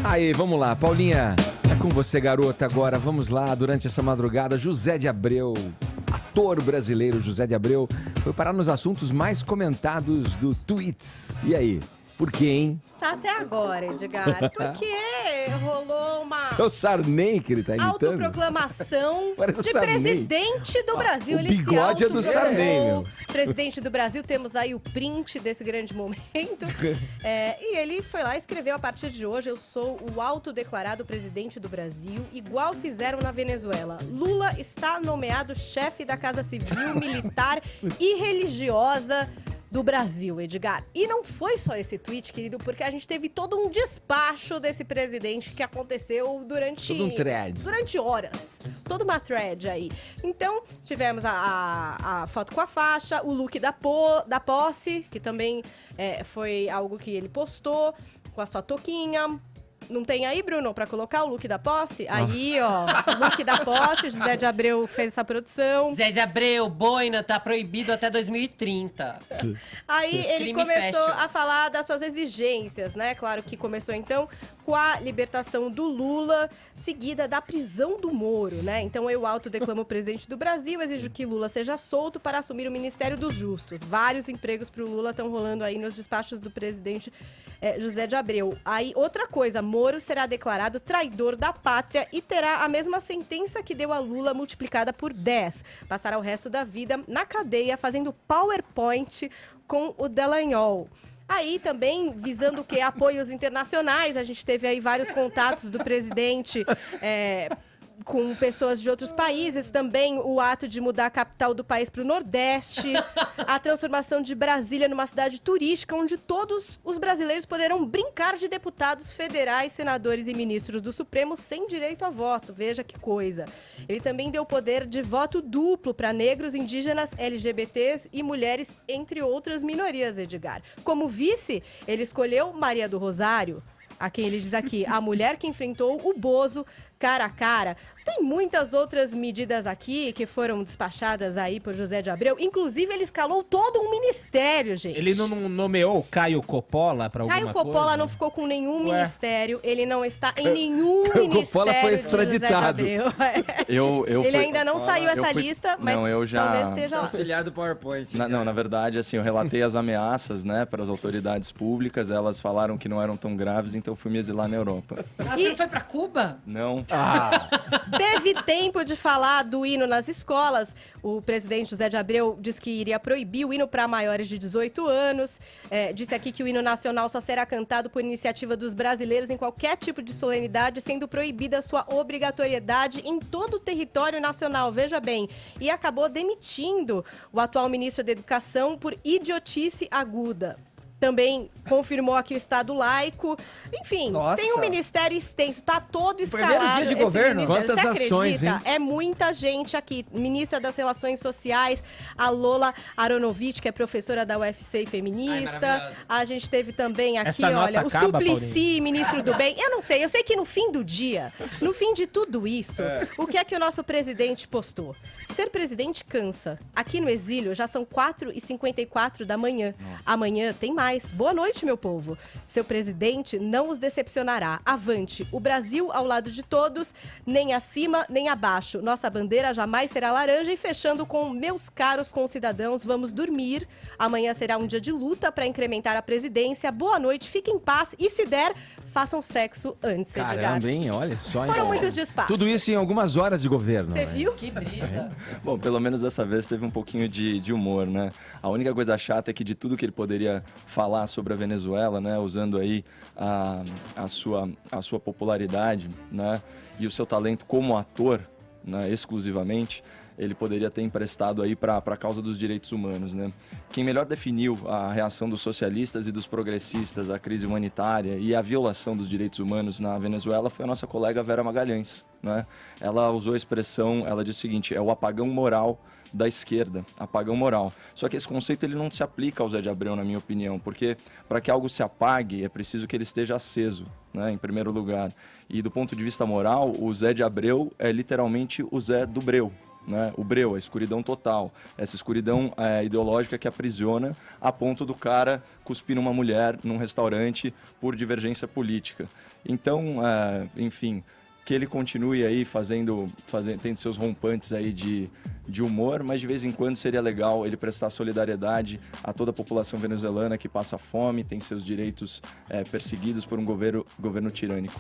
Aí, vamos lá, Paulinha, é com você, garota, agora. Vamos lá, durante essa madrugada, José de Abreu, ator brasileiro José de Abreu, foi parar nos assuntos mais comentados do Tweets. E aí, por quê, hein? Tá até agora, Edgar, porque rolou uma É o Sarney que ele tá imitando. autoproclamação Parece o de Sarney. presidente do Brasil. O Ele se bigode é do Sarney, autoproclamou meu. presidente do Brasil. Temos aí o print desse grande momento. E ele foi lá e escreveu: a partir de hoje eu sou o autodeclarado presidente do Brasil, igual fizeram na Venezuela. Lula está nomeado chefe da Casa Civil, Militar e Religiosa do Brasil, Edgar. E não foi só esse tweet, querido, porque a gente teve todo um despacho desse presidente que aconteceu durante... Todo um thread. Durante horas. Toda uma thread aí. Então, tivemos a foto com a faixa, o look da posse, que também foi algo que ele postou, com a sua touquinha. Não tem aí, Bruno, pra colocar o look da posse? Aí, ó, o look da posse, José de Abreu fez essa produção. Zé de Abreu, boina, tá proibido até 2030. Aí ele Crime começou fashion. a falar das suas exigências, né? Claro que começou então com a libertação do Lula, seguida da prisão do Moro, né? Então eu autodeclamo presidente do Brasil, exijo que Lula seja solto para assumir o Ministério dos Justos. Vários empregos pro Lula estão rolando aí nos despachos do presidente José de Abreu. Aí outra coisa, Moro será declarado traidor da pátria e terá a mesma sentença que deu a Lula multiplicada por 10. Passará o resto da vida na cadeia fazendo PowerPoint com o Dallagnol. Aí também, visando o quê? Apoios internacionais, a gente teve aí vários contatos do presidente com pessoas de outros países, também o ato de mudar a capital do país para o Nordeste, a transformação de Brasília numa cidade turística, onde todos os brasileiros poderão brincar de deputados federais, senadores e ministros do Supremo sem direito a voto. Veja que coisa. Ele também deu poder de voto duplo para negros, indígenas, LGBTs e mulheres, entre outras minorias, Edgar. Como vice, ele escolheu Maria do Rosário, a quem ele diz aqui, a mulher que enfrentou o Bozo cara a cara. Tem muitas outras medidas aqui que foram despachadas aí por José de Abreu. Inclusive, ele escalou todo um ministério, gente. Ele não nomeou o Caio Coppola pra alguma Caio coisa? Coppola não ficou com nenhum Ué. ministério. Ele não está em nenhum Coppola ministério foi de José de extraditado. Abreu. Eu Ele fui- ainda não saiu essa lista, mas Não, eu já- talvez esteja lá. Auxiliar do PowerPoint. Na verdade, assim, eu relatei as ameaças, né, para as autoridades públicas. Elas falaram que não eram tão graves, então eu fui me exilar na Europa. Ah, você não foi pra Cuba? Não. Teve tempo de falar do hino nas escolas. O presidente José de Abreu disse que iria proibir o hino para maiores de 18 anos. Disse aqui que o hino nacional só será cantado por iniciativa dos brasileiros em qualquer tipo de solenidade, sendo proibida sua obrigatoriedade em todo o território nacional. Veja bem. E acabou demitindo o atual ministro da Educação por idiotice aguda. Também confirmou aqui o Estado laico. Enfim, Nossa. tem um ministério extenso, tá todo escalado. Primeiro dia de esse governo? ministério. Quantas Você ações, acredita? É muita gente aqui. Ministra das Relações Sociais, a Lola Aronovitch, que é professora da UFC e feminista. Ai, maravilhosa. A gente teve também aqui, Essa nota olha, o acaba, Suplicy, ministro do Bem. Eu não sei, eu sei que no fim do dia, no fim de tudo isso, o que é que o nosso presidente postou? Ser presidente cansa. Aqui no exílio já são 4h54 da manhã. Amanhã tem mais. Boa noite, meu povo. Seu presidente não os decepcionará. Avante. O Brasil ao lado de todos, nem acima, nem abaixo. Nossa bandeira jamais será laranja. E fechando com meus caros concidadãos, vamos dormir. Amanhã será um dia de luta para incrementar a presidência. Boa noite, fiquem em paz. E se der, façam sexo antes, Edgar. Caramba, hein? Olha só. Foram hein? muitos despachos. Tudo isso em algumas horas de governo. Você né? viu? Que brisa. Bom, pelo menos dessa vez teve um pouquinho de humor, né? A única coisa chata é que de tudo que ele poderia falar sobre a Venezuela, né, usando aí a sua popularidade, né, e o seu talento como ator, né, exclusivamente, ele poderia ter emprestado aí para a causa dos direitos humanos, né? Quem melhor definiu a reação dos socialistas e dos progressistas à crise humanitária e à violação dos direitos humanos na Venezuela foi a nossa colega Vera Magalhães, né? Ela usou a expressão, ela disse o seguinte: é o apagão moral da esquerda, apagão moral. Só que esse conceito ele não se aplica ao Zé de Abreu, na minha opinião, porque para que algo se apague é preciso que ele esteja aceso, né, em primeiro lugar. E do ponto de vista moral, o Zé de Abreu é literalmente o Zé do Breu, né? O breu, a escuridão total. Essa escuridão ideológica que aprisiona a ponto do cara cuspir numa mulher num restaurante por divergência política. Então, enfim, que ele continue aí tendo seus rompantes aí de humor, mas de vez em quando seria legal ele prestar solidariedade a toda a população venezuelana que passa fome, tem seus direitos perseguidos por um governo tirânico.